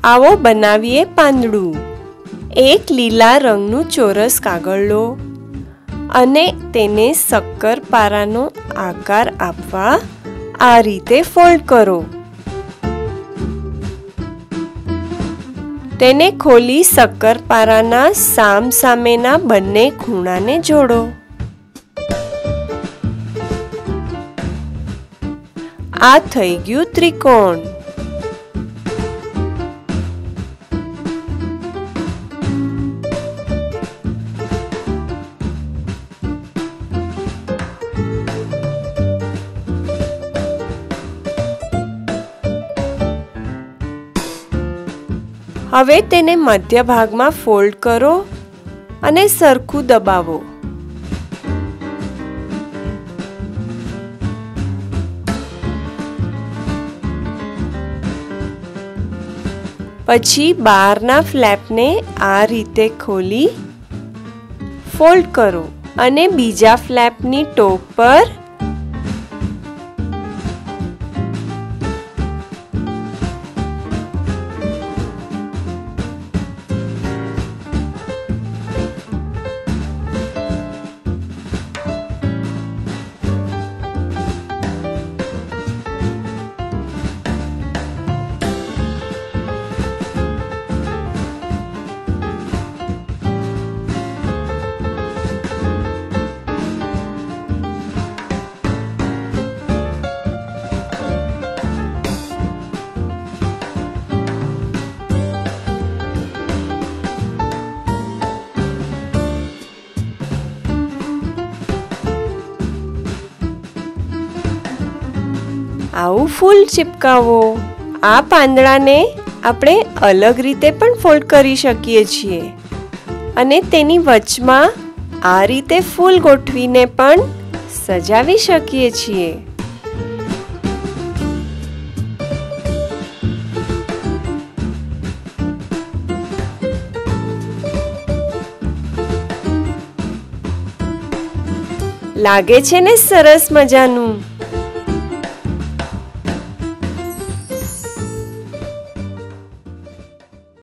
આવો બનાવીએ પાંદડું। એક લીલા રંગનું ચોરસ કાગળ લો અને તેને શક્કરપારાનો આકાર આપવા આ રીતે ફોલ્ડ કરો। તેને ખોલી શક્કરપારાના સામસામેના બંને ખૂણાને જોડો। આ થઈ ગયું ત્રિકોણ। હવે તેને મધ્ય ભાગમાં ફોલ્ડ કરો અને સરખું દબાવો। પછી બહારના ફ્લેપને આ રીતે ખોલી ફોલ્ડ કરો અને બીજા ફ્લેપની ટોપ પર આવું ફૂલ ચિપકાવો। આ પાંદડાને આપણે અલગ રીતે પણ ફોલ્ડ કરી શકીએ છીએ અને તેની વચમાં આ રીતે ફૂલ ગોઠવીને પણ સજાવી શકીએ છીએ। લાગે છે ને સરસ મજાનું।